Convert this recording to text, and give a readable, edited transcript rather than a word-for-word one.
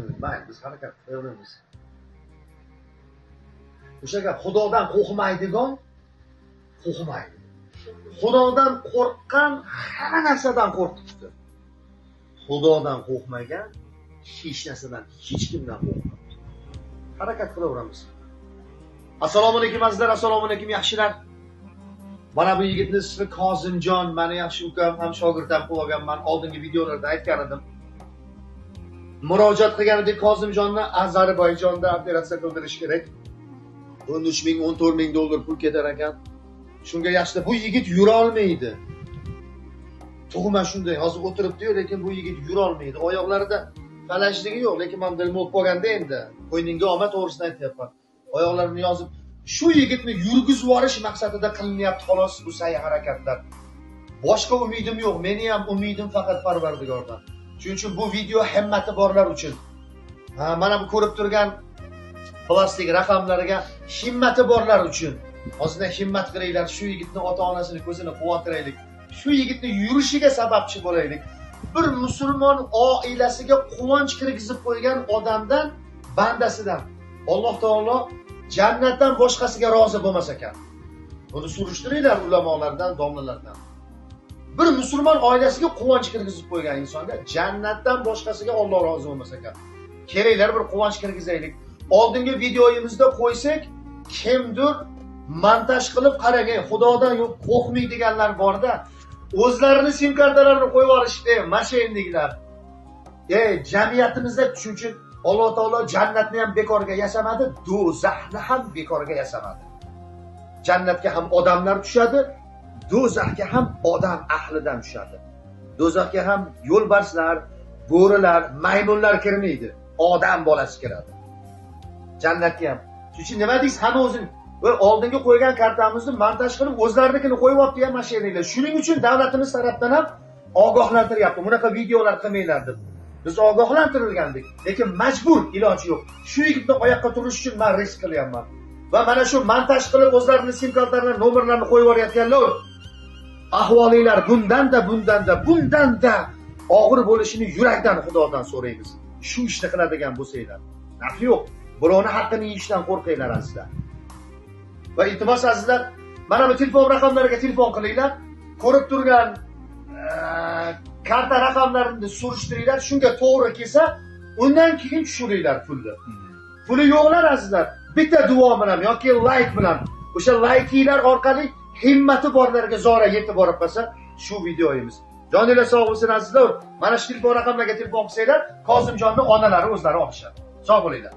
tushundik. Mayli, biz harakat qilaveramiz. O'sha gap Xudodan qo'rqmaydigan qo'rqmaydi. Xudodan qo'rqqan hamma narsadan qo'rqibdi. Xudodan qo'rqmagan hech narsadan, hech kimdan qo'rqmaydi. Harakat qilaveramiz. Assalomu alaykum azizlar, assalomu alaykum yaxshilar. Mana bu yigitni ismi Kozimjon, meni yaxshi ukam, ham shogirdam qilib olganman. Oldingi videolarda aytgan edim. Murojaat qilgan edik Kozimjonni Ozarbayjonda operatsiya qildirish kerak. 13 ming, 14 ming dollar pul ketar ekan. Shunga yaxshi, bu yigit yura olmaydi. Tug'ma shunday, hozir o'tiribdi-yu, lekin bu yigit yura olmaydi. Oyoqlarida falashligi yo'q, lekin men dilim o'tib qolganda endi. Qo'yningga omad to'g'risini aytyapman. Oyoqlarini yozib, shu yigitni yurgizib yuborish maqsadida qilinyapti xolos bu sa'y-harakatlar. Boshqa umidim yo'q. Meni ham umidim faqat Parvardigordan. Shuning uchun bu video himmati borlar uchun. Mana bu ko'rib turgan plastik raqamlarga himmati borlar uchun. Hozirda himmat qilinglar, shu yigitni ota-onasini ko'zini quvontiraylik. Shu yigitni yurishiga sababchi bo'laylik. Bir musulmon oilasiga quvonch kirgizib qo'ygan odamdan, bandasidan Alloh taolo jannatdan boshqasiga rozi bo'lmas ekan. Buni surishtiringlar ulamolardan, domlalardan. Bir musulmon oilasiga quvonch kirgizib qo'ygan insonga jannatdan boshqasiga Alloh rozi bo'lmas ekan. Keraklar bir quvonch kirgizaylik. Oldingi videoyimizda qo'ysak, kimdir montaj qilib qarang, Xudodan yo'q qo'rqmaydiganlar borda, o'zlarini sim kartalarini qo'yib olishdi, mashinliklar. Jamiyatimizda shuning uchun Alloh taolo jannatni ham bekorga yasamadi, do'zaxni ham bekorga yasamadi. Jannatga ham odamlar tushadi, do'zaxga ham odam ahlidan tushadi. Do'zaxga ham yo'lbarslar, bo'rilar, maymunlar kirmaydi, odam bolasi kiradi. Jannatga ham. Shuning uchun nima deysiz, hamma o'zini va oldinga qo'ygan kartamizni montaj qilib o'zlarinikini qo'yib olibdi ham mashinalar. Shuning uchun davlatimiz tomonidan ham ogohlantiryapti. Bunaqa videolar qilmanglar deb. Biz ogohlantirilgandik, lekin majbur, iloji yo'q. Shu yigitni oyoqqa turish uchun men risk qilyapman. Va mana shu montaj qilib o'zlarining sim kartalarini, nomerlarini qo'yib yuborayotganlar, ahvolinglar bundanda og'ir bo'lishini yurakdan Xudodan so'raymiz. Shu ishni qiladigan bo'lsanglar. Nafi yo'q. Birovni haqqini yeyishdan qo'rqinglar azizlar. Va iltimos azizlar, mana bu telefon raqamlariga telefon qilinglar. Ko'rib turgan karta raqamlarini surishtiringlar. Shunga to'g'ri kelsa, undan keyin tushiringlar pulni. Puli yo'qlar azizlar, bitta duo bilan yoki like bilan, o'sha laykinglar orqali himmati borlarga zora yetib borib qolsa, shu videoyimiz. Joninglar sog' bo'lsin azizlar. Mana shu telefon raqamlariga telefon qilsanglar, Kozimjonning onalari o'zlari olishadi. Sog' bo'linglar.